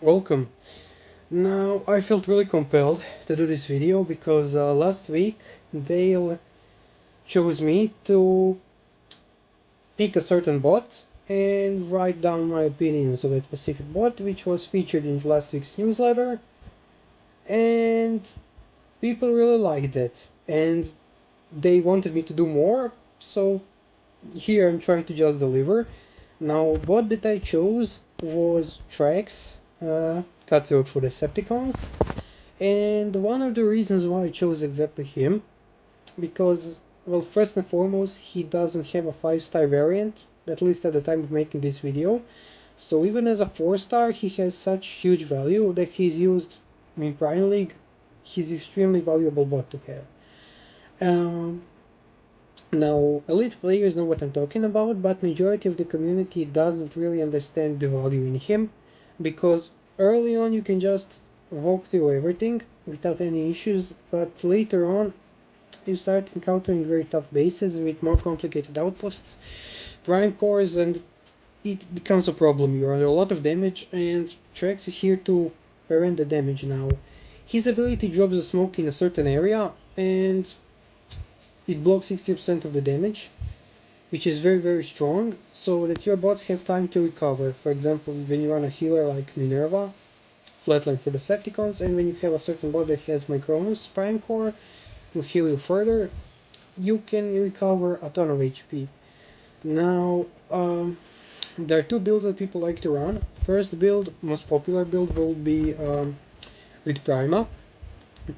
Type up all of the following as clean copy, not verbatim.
Welcome. Now, I felt really compelled to do this video because last week Dale chose me to pick a certain bot and write down my opinions of that specific bot, which was featured in last week's newsletter, and people really liked it, and they wanted me to do more, so here I'm trying to just deliver. Now, bot that I chose was Trax, Cutthroat for Decepticons. And one of the reasons why I chose exactly him, because, well, first and foremost, he doesn't have a 5-star variant, at least at the time of making this video. So even as a 4-star, he has such huge value that he's used in Prime League. He's extremely valuable bot to have. Um, Now, elite players know what I'm talking about, but majority of the community doesn't really understand the value in him, because early on you can just walk through everything without any issues, but later on you start encountering very tough bases with more complicated outposts, prime cores, and it becomes a problem. You're under a lot of damage, and Trex is here to prevent the damage now. His ability drops the smoke in a certain area, and it blocks 60% of the damage, which is very strong, so that your bots have time to recover. For example, when you run a healer like Minerva, Flatline for Decepticons, and when you have a certain bot that has Micronus Prime Core to heal you further, you can recover a ton of HP. Now, there are two builds that people like to run. First build, most popular build, will be with Prima.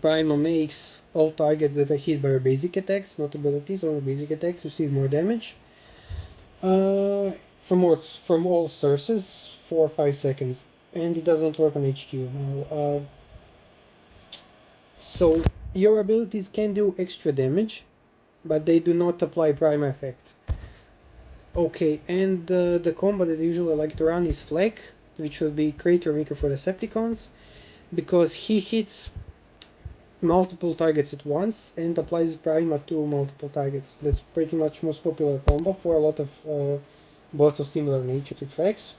Prima makes all targets that are hit by your basic attacks, not abilities, only basic attacks, receive more damage. From all sources for 5 seconds, and it doesn't work on HQ. So your abilities can do extra damage, but they do not apply prime effect. Okay, and the combo that I usually like to run is Fleck, which will be Crater Maker for Decepticons, because he hits multiple targets at once and applies Prima to multiple targets. That's pretty much most popular combo for a lot of bots of similar nature to Trax.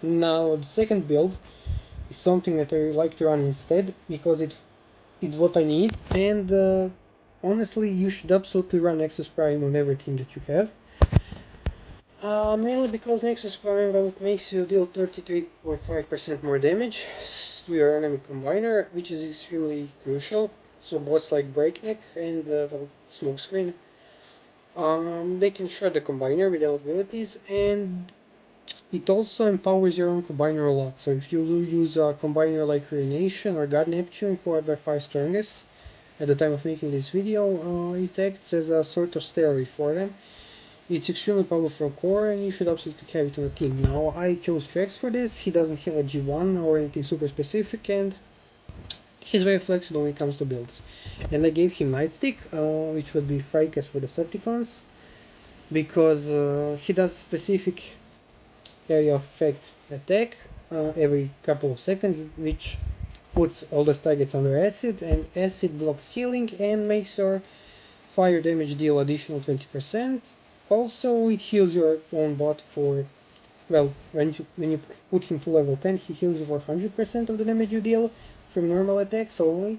Now the second build is something that I like to run instead because it's what I need, and honestly you should absolutely run Nexus Prime on every team that you have. Mainly because Nexus Prime, well, it makes you deal 33.5% more damage to your enemy combiner, which is extremely crucial. So bots like Breakneck and Smokescreen, they can shred the combiner without abilities, and it also empowers your own combiner a lot. So if you use a combiner like Ruination or God Neptune, who are the 5 strongest at the time of making this video, it acts as a sort of steroid for them. It's extremely powerful core, and you should absolutely have it on a team. Now, I chose Trex for this. He doesn't have a G1 or anything super specific, and he's very flexible when it comes to builds. And I gave him Nightstick, which would be Fracas for the Decepticons, because he does specific area of effect attack every couple of seconds, which puts all the targets under acid, and acid blocks healing and makes your fire damage deal additional 20%. Also, it heals your own bot for, well, when you put him to level 10, he heals you for 100% of the damage you deal from normal attacks only,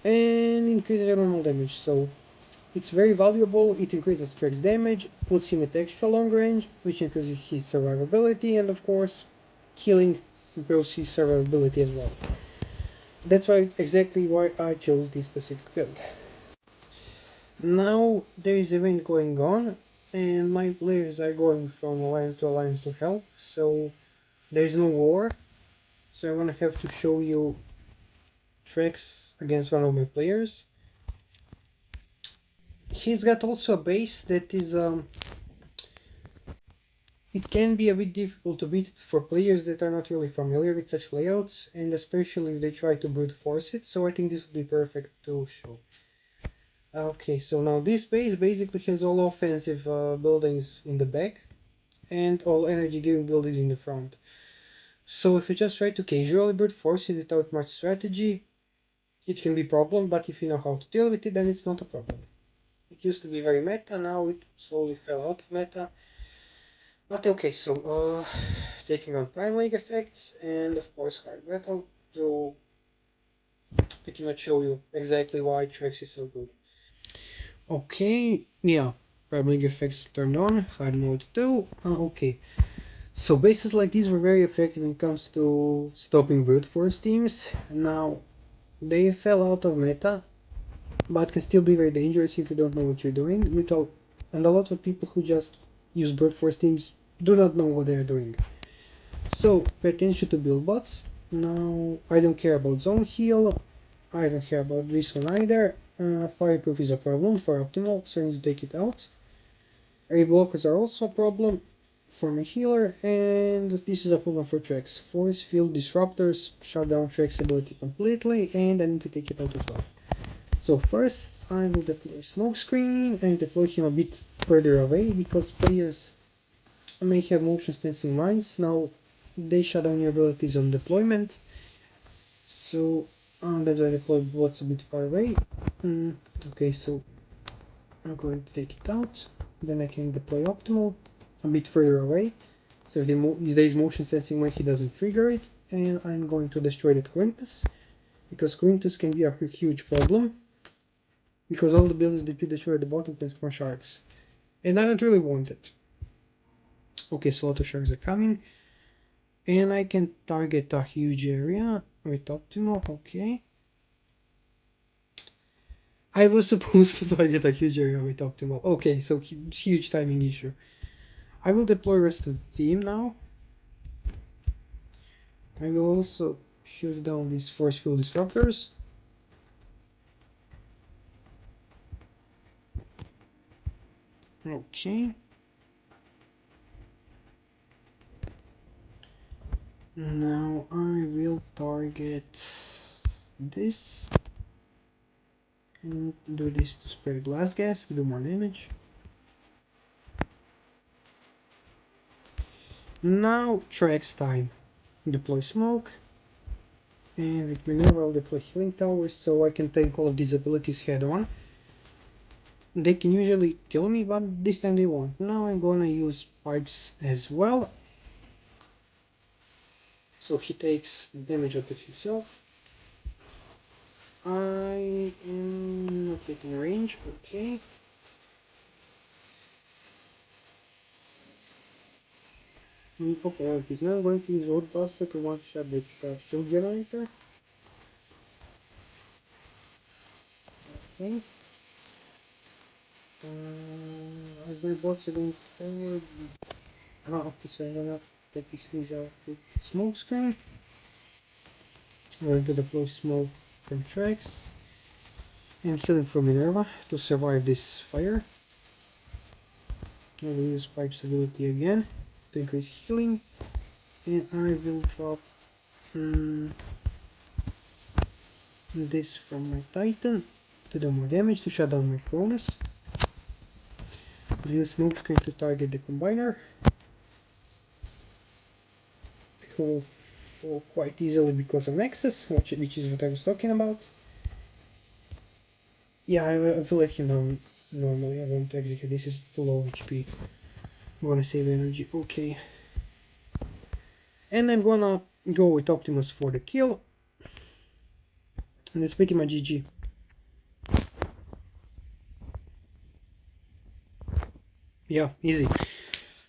and increases your normal damage. So it's very valuable. It increases Trek's damage, puts him at extra long range, which increases his survivability, and of course, healing improves his survivability as well. That's exactly why I chose this specific build. Now there is an event going on, and my players are going from alliance to alliance to hell, so there is no war. So I'm gonna have to show you tracks against one of my players. He's got also a base that is it can be a bit difficult to beat for players that are not really familiar with such layouts, and especially if they try to brute force it, so I think this would be perfect to show. Okay, so now this base basically has all offensive buildings in the back and all energy giving buildings in the front. So if you just try to casually brute force it without much strategy, it can be a problem, but if you know how to deal with it, then it's not a problem. It used to be very meta, now it slowly fell out of meta. But okay, so taking on Prime League effects and of course hard battle to pretty much show you exactly why Trex is so good. Okay, yeah, Prime League effects turned on, hard mode too. Okay, so bases like these were very effective when it comes to stopping brute force teams. Now they fell out of meta, but can still be very dangerous if you don't know what you're doing. And a lot of people who just use brute force teams do not know what they're doing. So pay attention to build bots. Now I don't care about zone heal. I don't care about this one either. Fireproof is a problem for optimal, so I need to take it out. Ray blockers are also a problem for my healer, and this is a problem for Trex. Force field disruptors shut down Trex ability completely, and I need to take it out as well. So first I will deploy smoke screen and deploy him a bit further away because players may have motion sensing lines. Now they shut down your abilities on deployment, so that's why I deploy bots a bit far away. Okay, so I'm going to take it out. Then I can deploy optimal a bit further away. So if there is motion sensing when he doesn't trigger it. And I'm going to destroy the Quintus, because Quintus can be a huge problem. Because all the buildings that you destroy at the bottom can spawn sharks. And I don't really want it. Okay, so a lot of sharks are coming. And I can target a huge area with optimal, okay. I was supposed to target a huge area with optimal. Okay, so huge timing issue. I will deploy rest of the team now. I will also shoot down these force field disruptors. Okay. Now I will target this and do this to spray glass gas to do more damage. Now Trex time. Deploy smoke. And with Minerva I'll deploy healing towers so I can take all of these abilities head on. They can usually kill me, but this time they won't. Now I'm gonna use pipes as well. So he takes damage out of himself. I am not getting range, okay. Okay, he's now going to use Old Buster to one-shot the shield generator. Okay. As my bots are going forward, okay, so I'm gonna take this things out with smoke screen. I'm going to deploy smoke from Trex and healing from Minerva to survive this fire. I will use Pipe's ability again to increase healing, and I will drop this from my Titan to do more damage to shut down my Cronus. I'll use smoke screen to target the combiner. It will fall quite easily because of Nexus, which is what I was talking about. Yeah, I will let him down normally. I won't execute. This is too low HP. I'm gonna save energy. Okay. And I'm gonna go with Optimus for the kill. And it's pretty much GG. Yeah, easy.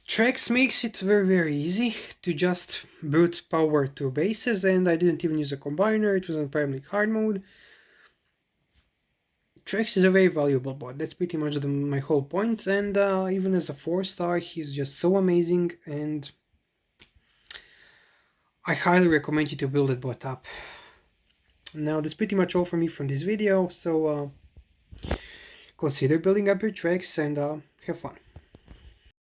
Trex makes it very easy to just brute power two bases, and I didn't even use a combiner. It was on primarily hard mode. Trex is a very valuable bot. That's pretty much my whole point. And even as a 4-star, he's just so amazing, and I highly recommend you to build that bot up. Now that's pretty much all for me from this video. So consider building up your Trex and have fun.